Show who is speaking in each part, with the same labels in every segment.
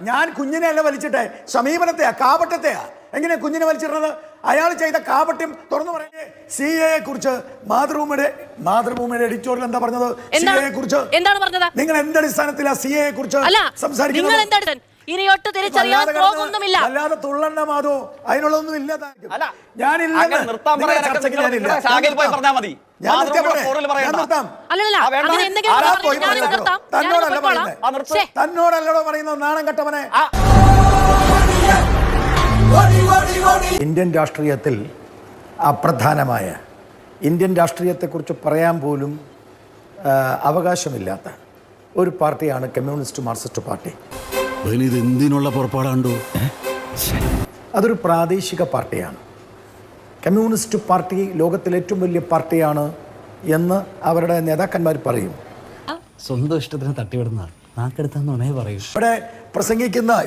Speaker 1: ഞാൻ കുഞ്ഞിനെ അല്ല വലിച്ചിട്ടെ, സമീപനത്തെയാ, കാപട്യത്തെയാ. എങ്ങനെ കുഞ്ഞിനെ വലിച്ചിടുന്നത്? അയാൾ ചെയ്ത കാപട്യം തുറന്നു പറയേ. CAA കുറിച്ച് മാതൃഭൂമിയുടെ എഡിറ്റോറിയൽ എന്താ പറഞ്ഞത്? CAA കുറിച്ച്
Speaker 2: എന്താണ് പറഞ്ഞത്?
Speaker 1: നിങ്ങൾ എന്ത് അടിസ്ഥാനത്തിലാ CAA കുറിച്ച് സംസാരിക്കുന്നത്?
Speaker 2: ഇനിയൊട്ട് തിരിച്ചറിയാൻ പോകുന്നില്ല.
Speaker 1: അല്ലാതെ തുള്ളണ്ട മാധു, അതിനുള്ളതൊന്നും ഇല്ല. തന്നോടല്ലോ പറയുന്നത് നാണം കെട്ടവനെ. ഇന്ത്യൻ രാഷ്ട്രീയത്തിൽ അപ്രധാനമായ, ഇന്ത്യൻ രാഷ്ട്രീയത്തെക്കുറിച്ച് പറയാൻ പോലും അവകാശമില്ലാത്ത ഒരു പാർട്ടിയാണ് കമ്മ്യൂണിസ്റ്റ് മാർക്സിസ്റ്റ് പാർട്ടി.
Speaker 3: എന്തിനുള്ള പുറപ്പാടാണ്ടോ?
Speaker 1: അതൊരു പ്രാദേശിക പാർട്ടിയാണ്. കമ്മ്യൂണിസ്റ്റ് പാർട്ടി ലോകത്തിലെ ഏറ്റവും വലിയ പാർട്ടിയാണ് എന്ന് അവരുടെ നേതാക്കന്മാർ പറയും.
Speaker 3: സ്വന്തം ഇഷ്ടത്തിന് തട്ടിവിടുന്ന നാക്കെടുത്താന്ന് പറയും.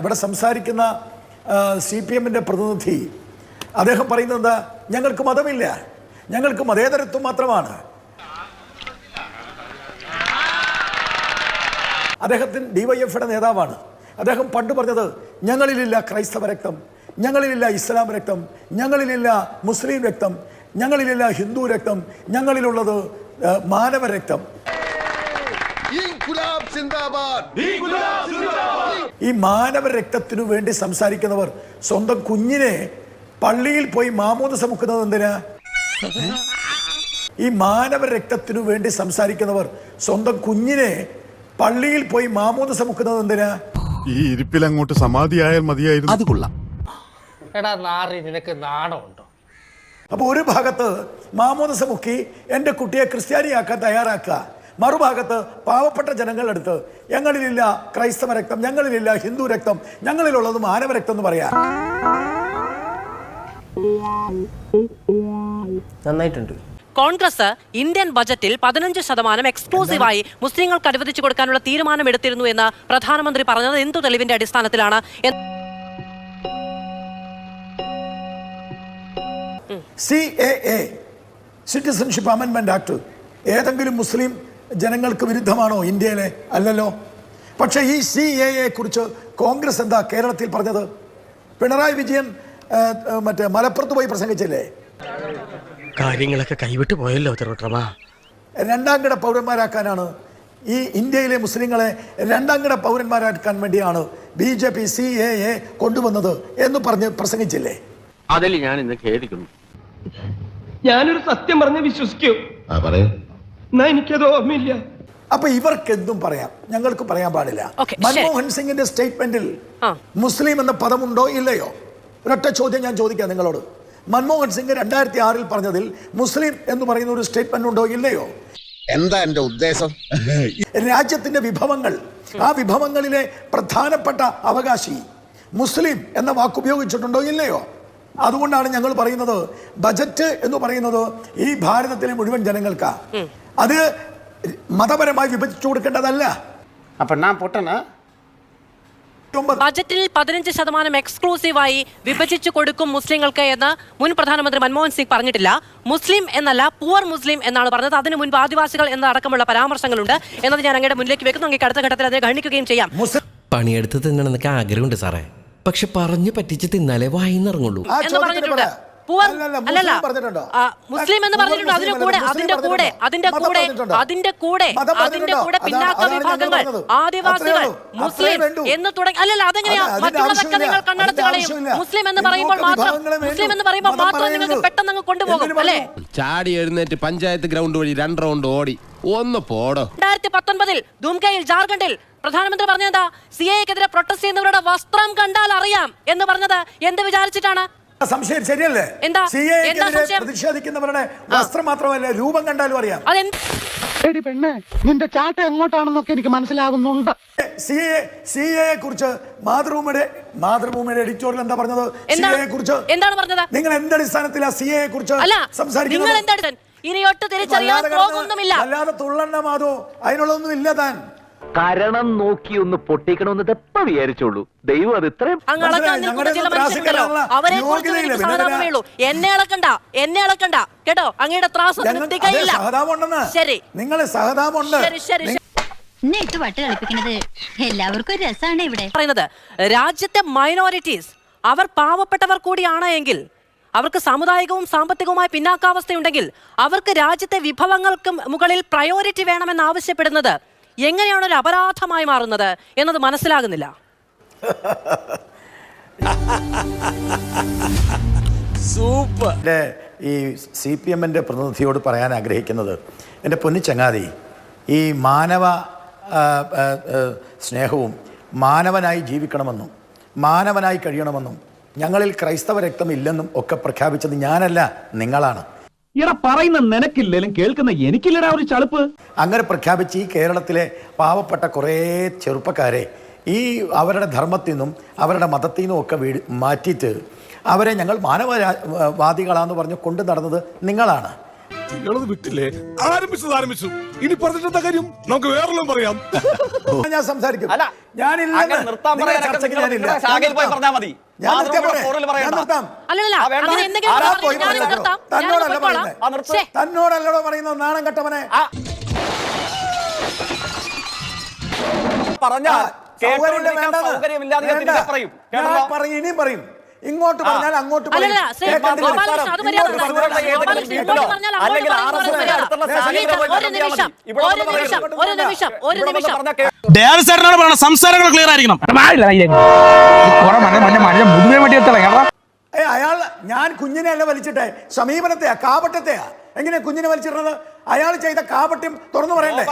Speaker 1: ഇവിടെ സംസാരിക്കുന്ന CPM-ന്റെ പ്രതിനിധി അദ്ദേഹം പറയുന്നത് എന്താ? ഞങ്ങൾക്ക് മതമില്ല, ഞങ്ങൾക്ക് മതേതരത്വം മാത്രമാണ്. അദ്ദേഹത്തിന് DYF-യുടെ നേതാവാണ്. അദ്ദേഹം പണ്ട് പറഞ്ഞത്, ഞങ്ങളിലില്ല ക്രൈസ്തവ രക്തം, ഞങ്ങളിലില്ല ഇസ്ലാം രക്തം, ഞങ്ങളിലില്ല മുസ്ലിം രക്തം, ഞങ്ങളിലില്ല ഹിന്ദു രക്തം, ഞങ്ങളിലുള്ളത് മാനവ രക്തം. ഈ മാനവ രക്തത്തിനു വേണ്ടി സംസാരിക്കുന്നവർ സ്വന്തം കുഞ്ഞിനെ പള്ളിയിൽ പോയി മാമോദിസ മുക്കുന്നത് എന്തിനാ? ഈ മാനവ രക്തത്തിനു വേണ്ടി സംസാരിക്കുന്നവർ സ്വന്തം കുഞ്ഞിനെ പള്ളിയിൽ പോയി മാമോദിസ മുക്കുന്നത് എന്തിനാ?
Speaker 4: ഈ ഇരിപ്പിൽ അങ്ങോട്ട് സമാധിയായാൽ മതിയായിരുന്നു.
Speaker 3: അത് കൊള്ളാം.
Speaker 5: നിനക്ക് നാണമുണ്ടോ?
Speaker 1: അപ്പൊ ഒരു ഭാഗത്ത് മാമോദിസ മുക്കി എൻ്റെ കുട്ടിയെ ക്രിസ്ത്യാനിയാക്കാൻ തയ്യാറാക്കുക, മറുഭാഗത്ത് പാവപ്പെട്ട ജനങ്ങളെടുത്ത് ഞങ്ങളിലില്ല ക്രൈസ്തവ രക്തം, ഞങ്ങളിലില്ല ഹിന്ദു രക്തം, ഞങ്ങളിലുള്ളത് മാനവ രക്തം എന്ന് പറയാ.
Speaker 5: നന്നായിട്ടുണ്ട്.
Speaker 2: കോൺഗ്രസ് ഇന്ത്യൻ ബജറ്റിൽ 15% എക്സ്ക്ലൂസീവായി മുസ്ലിങ്ങൾക്ക് അനുവദിച്ചു കൊടുക്കാനുള്ള തീരുമാനം എടുത്തിരുന്നു എന്ന് പ്രധാനമന്ത്രി പറഞ്ഞത് എന്തു തെളിവിന്റെ അടിസ്ഥാനത്തിലാണ്?
Speaker 1: CAA സിറ്റിസൺഷിപ്പ് അമെൻമെന്റ് ആക്ട് ഏതെങ്കിലും മുസ്ലിം ജനങ്ങൾക്ക് വിരുദ്ധമാണോ ഇന്ത്യയിലെ? അല്ലല്ലോ. പക്ഷേ ഈ CAA കുറിച്ച് കോൺഗ്രസ് എന്താ കേരളത്തിൽ പറഞ്ഞത്? പിണറായി വിജയൻ മറ്റേ മലപ്പുറത്ത് പോയി പ്രസംഗിച്ചില്ലേ?
Speaker 5: കാര്യങ്ങളൊക്കെ കൈവിട്ട് പോയല്ലോ.
Speaker 1: രണ്ടാം കിട പൗരന്മാരാക്കാനാണ്, ഈ ഇന്ത്യയിലെ മുസ്ലിങ്ങളെ രണ്ടാം കിട പൗരന്മാരാക്കാൻ വേണ്ടിയാണ് BJP CAA കൊണ്ടുവന്നത് എന്ന് പറഞ്ഞ് പ്രസംഗിച്ചില്ലേ?
Speaker 6: അതിൽ ഞാൻ ഇന്ന് ഖേദിക്കുന്നു.
Speaker 5: ഞാനൊരു സത്യം പറഞ്ഞ് വിശ്വസിക്കൂ. എനിക്കത് ഓർമ്മയില്ല.
Speaker 1: അപ്പൊ ഇവർക്ക് എന്തും പറയാം, ഞങ്ങൾക്ക് പറയാൻ പാടില്ല. മൻമോഹൻ സിംഗിന്റെ സ്റ്റേറ്റ്മെന്റിൽ മുസ്ലിം എന്ന പദമുണ്ടോ ഇല്ലയോ? ഒരൊറ്റ ചോദ്യം ഞാൻ ചോദിക്കാം നിങ്ങളോട്. മൻമോഹൻ സിംഗ് 2006 പറഞ്ഞതിൽ മുസ്ലിം എന്ന് പറയുന്ന ഒരു സ്റ്റേറ്റ്മെന്റ് ഉണ്ടോ ഇല്ലയോ?
Speaker 7: എന്താ എന്റെ ഉദ്ദേശം?
Speaker 1: രാജ്യത്തിന്റെ വിഭവങ്ങൾ, ആ വിഭവങ്ങളിലെ പ്രധാനപ്പെട്ട അവകാശി മുസ്ലിം എന്ന വാക്ക് ഉപയോഗിച്ചിട്ടുണ്ടോ ഇല്ലയോ? അതുകൊണ്ടാണ് ഞങ്ങൾ പറയുന്നത് ബജറ്റ് എന്ന് പറയുന്നത് ഈ ഭാരതത്തിലെ മുഴുവൻ ജനങ്ങൾക്കാ. അത് മതപരമായി വിഭജിച്ചു കൊടുക്കേണ്ടതല്ല.
Speaker 6: അപ്പൊ ഞാൻ പൊട്ടനാ?
Speaker 2: ബജറ്റിൽ 15% എക്സ്ക്ലൂസീവായി വിഭജിച്ചു കൊടുക്കും മുസ്ലിങ്ങൾക്ക് എന്ന് മുൻ പ്രധാനമന്ത്രി മൻമോഹൻ സിംഗ് പറഞ്ഞിട്ടില്ല. മുസ്ലിം എന്നല്ല, പുവർ മുസ്ലിം എന്നാണ് പറഞ്ഞത്. അതിനു മുൻപ് ആദിവാസികൾ എന്നടക്കമുള്ള പരാമർശങ്ങളുണ്ട് എന്നത് ഞാൻ അങ്ങയുടെ മുന്നിലേക്ക് വെക്കുന്നു. അങ്ങേക്ക് അടുത്ത ഘട്ടത്തിൽ അതിനെ ഗണിക്കുകയും ചെയ്യാം.
Speaker 8: പണിയെടുത്ത് തിന്നണമെന്നൊക്കെ ആഗ്രഹമുണ്ട് സാറേ, പക്ഷെ പറഞ്ഞു പറ്റിച്ച് തിന്നാലേ വായിന്നിറങ്ങുള്ളൂ
Speaker 2: എന്ന് പറഞ്ഞിട്ടുണ്ട്. അല്ലല്ല, മുസ്ലിം എന്ന് പറഞ്ഞിട്ടുണ്ട്. അതിന്റെ കൂടെ പിന്നാക്ക വിഭാഗങ്ങൾ, ആദിവാസികൾ, മുസ്ലിം എന്ന് തുടങ്ങി. അല്ലല്ല, അതെങ്ങനെയാ? മറ്റുള്ളതൊക്കെ നിങ്ങൾ കണ്ണടച്ച് കളയും. മുസ്ലിം എന്ന് പറയുമ്പോൾ മാത്രം നിങ്ങൾക്ക് പെട്ടെന്ന് അങ്ങ് കൊണ്ടുപോകും അല്ലേ?
Speaker 9: ചാടി എഴുന്നേറ്റ് പഞ്ചായത്ത് ഗ്രൗണ്ട് വഴി 2 റൗണ്ട് ഓടി ഒന്ന് പോടോ.
Speaker 2: 2019 ധൂംകയിൽ ജാർഖണ്ഡിൽ പ്രധാനമന്ത്രി പറഞ്ഞതാ, CAA-ക്കെതിരെ പ്രൊട്ടസ്റ്റ് ചെയ്യുന്നവരുടെ വസ്ത്രം കണ്ടാൽ അറിയാം എന്ന് പറഞ്ഞത് എന്ത് വിചാരിച്ചിട്ടാണ്?
Speaker 1: സംശയം ശരിയല്ലേ? പ്രതിഷേധിക്കുന്നവരുടെ വസ്ത്രം മാത്രമല്ല, രൂപം കണ്ടാലും അറിയാം.
Speaker 5: നിന്റെ ചാട്ട എങ്ങോട്ടാണെന്നൊക്കെ എനിക്ക് മനസ്സിലാകുന്നുണ്ട്.
Speaker 1: CAA കുറിച്ച് മാതൃഭൂമിയുടെ എഡിറ്റോറിയൽ എന്താ പറഞ്ഞത്? CAA കുറിച്ച്
Speaker 2: എന്താണ് പറഞ്ഞത്?
Speaker 1: നിങ്ങൾ എന്തടിസ്ഥാനത്തിലാ CAA കുറിച്ച് സംസാരിക്കുന്നത്?
Speaker 2: ഇനിയൊട്ട് തിരിച്ചറിയാൻ പോകുന്നില്ല.
Speaker 1: അല്ലാതെ തുള്ളണ്ട മാധു, അതിനുള്ളതൊന്നും ഇല്ല. താൻ
Speaker 6: കാരണം നോക്കി ഒന്ന് പൊട്ടിക്കണമെന്ന് എപ്പ വിചാരിച്ചോളൂ. ദൈവം അത് ഇത്രയും
Speaker 2: എന്നെ ഇളക്കണ്ട കേട്ടോ. അങ്ങയുടെ ത്രാസ്
Speaker 1: ശരി, നിങ്ങളെ സഹതാപമുണ്ട്.
Speaker 10: ഇട്ട് വട്ട് കളിപ്പിക്കുന്നത് എല്ലാവർക്കും ഒരു രസമാണ് ഇവിടെ
Speaker 2: പറയുന്നത് രാജ്യത്തെ മൈനോറിറ്റീസ് അവർ പാവപ്പെട്ടവർ കൂടിയാണ് എങ്കിൽ, അവർക്ക് സാമുദായികവും സാമ്പത്തികവുമായ പിന്നാക്കാവസ്ഥയുണ്ടെങ്കിൽ അവർക്ക് രാജ്യത്തെ വിഭവങ്ങൾക്ക് മുകളിൽ പ്രയോറിറ്റി വേണമെന്ന് ആവശ്യപ്പെടുന്നത് എങ്ങനെയാണ് ഒരു അപരാധമായി മാറുന്നത് എന്നത് മനസ്സിലാകുന്നില്ല.
Speaker 1: എൻ്റെ ഈ CPM പ്രതിനിധിയോട് പറയാൻ ആഗ്രഹിക്കുന്നത്, എൻ്റെ പൊന്നു ചങ്ങാതി, ഈ മാനവ സ്നേഹവും മാനവനായി ജീവിക്കണമെന്നും മാനവനായി കഴിയണമെന്നും ഞങ്ങളിൽ ക്രൈസ്തവ രക്തമില്ലെന്നും ഒക്കെ പ്രഖ്യാപിച്ചത് ഞാനല്ല, നിങ്ങളാണ്.
Speaker 6: ഇവിടെ പറയുന്ന നിനക്കില്ലേലും കേൾക്കുന്ന എനിക്കില്ലടാ ഒരു ചളുപ്പ്.
Speaker 1: അങ്ങനെ പ്രഖ്യാപിച്ച് ഈ കേരളത്തിലെ പാവപ്പെട്ട കുറേ ചെറുപ്പക്കാരെ ഈ അവരുടെ ധർമ്മത്തിൽ നിന്നും അവരുടെ മതത്തിൽ നിന്നും ഒക്കെ മാറ്റിയിട്ട് അവരെ ഞങ്ങൾ മാനവവാദികളാന്ന് പറഞ്ഞ് കൊണ്ടു നടന്നത് നിങ്ങളാണ്.
Speaker 4: നിങ്ങളത് വിട്ടില്ലേ? ആരംഭിച്ചു. ഇനി പറഞ്ഞിട്ടെന്താ കാര്യം? നമുക്ക് വേറെല്ലാം പറയാം.
Speaker 1: ഞാൻ സംസാരിക്കും. ഞാനില്ല. തന്നോടല്ലടോ പറയുന്നത്, നാണം കെട്ടവനെ. ഇനിയും പറയും. ഇങ്ങോട്ട് പറഞ്ഞാൽ അങ്ങോട്ട് പറയും.
Speaker 5: സംസാരങ്ങൾ ക്ലിയർ ആയിരിക്കണം.
Speaker 1: അയാൾ, ഞാൻ കുഞ്ഞിനെയല്ല വലിച്ചിട്ടെ, സമീപനത്തെയാ, കാപട്യത്തെയാ. എങ്ങനെ കുഞ്ഞിനെ വലിച്ചിടുന്നത്? അയാൾ ചെയ്ത കാപട്യം തുറന്നു പറയണ്ടേ?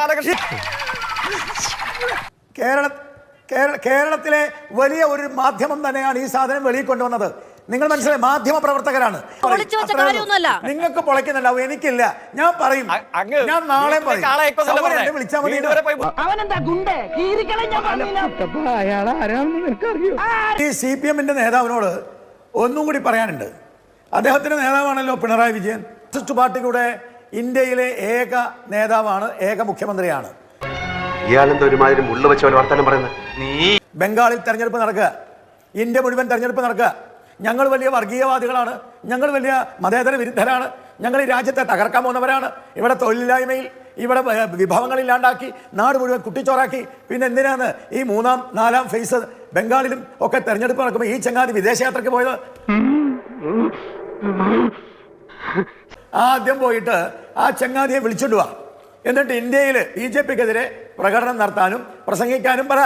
Speaker 1: കേരളത്തിലെ വലിയ ഒരു മാധ്യമം തന്നെയാണ് ഈ സാധനം വെളിയിൽ കൊണ്ടുവന്നത്. നിങ്ങൾ മനസ്സിലായി, മാധ്യമ പ്രവർത്തകരാണ്. നിങ്ങൾക്ക് പൊളയ്ക്കുന്നുണ്ടാവും, എനിക്കില്ല. ഞാൻ പറയും, ഞാൻ നാളെ പറയും. വിളിച്ചാൽ മതി. ഈ CPM നേതാവിനോട് ഒന്നും കൂടി പറയാനുണ്ട്. അദ്ദേഹത്തിന്റെ നേതാവാണല്ലോ പിണറായി വിജയൻ. മാർക്സിസ്റ്റ് പാർട്ടിയുടെ ഇന്ത്യയിലെ ഏക നേതാവാണ്, ഏക മുഖ്യമന്ത്രിയാണ്. ബംഗാളിൽ തെരഞ്ഞെടുപ്പ് നടക്കുക, ഇന്ത്യ മുഴുവൻ തെരഞ്ഞെടുപ്പ് നടക്കുക. ഞങ്ങൾ വലിയ വർഗീയവാദികളാണ്, ഞങ്ങൾ വലിയ മതേതര വിരുദ്ധരാണ്, ഞങ്ങൾ ഈ രാജ്യത്തെ തകർക്കാൻ പോകുന്നവരാണ്. ഇവിടെ തൊഴിലില്ലായ്മയിൽ, ഇവിടെ വിഭവങ്ങളില്ലാണ്ടാക്കി, നാട് മുഴുവൻ കുട്ടിച്ചോറാക്കി. പിന്നെ എന്തിനാണ് ഈ 3ാം 4ാം ഫേസ് ബംഗാളിലും ഒക്കെ തെരഞ്ഞെടുപ്പ് നടക്കുമ്പോൾ ഈ ചങ്ങാതി വിദേശയാത്രയ്ക്ക് പോയത്? ആദ്യം പോയിട്ട് ആ ചങ്ങാതിയെ വിളിച്ചിടുക, എന്നിട്ട് ഇന്ത്യയിൽ BJPക്കെതിരെ പ്രകടനം നടത്താനും പ്രസംഗിക്കാനും പറ.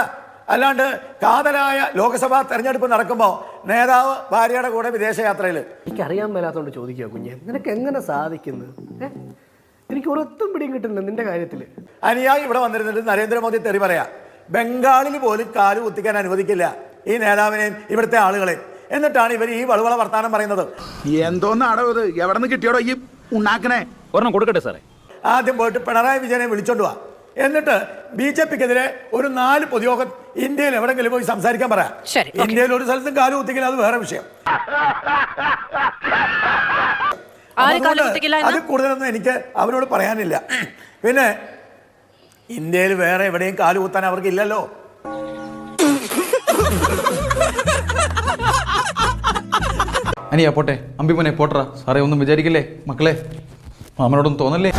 Speaker 1: അല്ലാണ്ട് കാതലായ ലോക്സഭാ തെരഞ്ഞെടുപ്പ് നടക്കുമ്പോൾ നേതാവ് ഭാര്യയുടെ കൂടെ വിദേശയാത്രയിൽ.
Speaker 5: എനിക്കറിയാൻ മേലാത്തോണ്ട് ചോദിക്കുക കുഞ്ഞെ, നിനക്ക് എങ്ങനെ സാധിക്കുന്നു? എനിക്ക് ഒരൊത്തും പിടിയും കിട്ടുന്നില്ല നിന്റെ കാര്യത്തില്.
Speaker 1: അനുയായി ഇവിടെ വന്നിരുന്നിട്ട് നരേന്ദ്രമോദി തെറി പറയാ. ബംഗാളിൽ പോലും കാല് കുത്തിക്കാൻ അനുവദിക്കില്ല ഈ നേതാവിനെയും ഇവിടുത്തെ ആളുകളെ. എന്നിട്ടാണ് ഇവർ ഈ വളവള വർത്താനം പറയുന്നത്.
Speaker 5: എന്തോന്നാടോ ഇത്? എവിടെ നിന്ന് കിട്ടിയോടോ ഈ ഉണ്ടാക്കണേ? ഒരെണ്ണം കൊടുക്കട്ടെ സാറേ.
Speaker 1: ആദ്യം പോയിട്ട് പിണറായി വിജയനെ വിളിച്ചോണ്ട് വാ, എന്നിട്ട് BJPക്കെതിരെ ഒരു 4 പൊതുയോഗം ഇന്ത്യയിൽ എവിടെങ്കിലും പോയി സംസാരിക്കാൻ പറയാം. ഇന്ത്യയിൽ ഒരു സ്ഥലത്തും കാല് കുത്തിക്കില്ല, അത് വേറെ വിഷയം. അത് കൂടുതലൊന്നും എനിക്ക് അവരോട് പറയാനില്ല. പിന്നെ ഇന്ത്യയിൽ വേറെ എവിടെയും കാല് കുത്താൻ അവർക്ക് ഇല്ലല്ലോ.
Speaker 11: അനിയാ പോട്ടെ, അമ്പിമോനെ പോട്ടറാ. സാറേ ഒന്നും വിചാരിക്കില്ലേ മക്കളെ, മാമനോടൊന്നും തോന്നല്ലേ?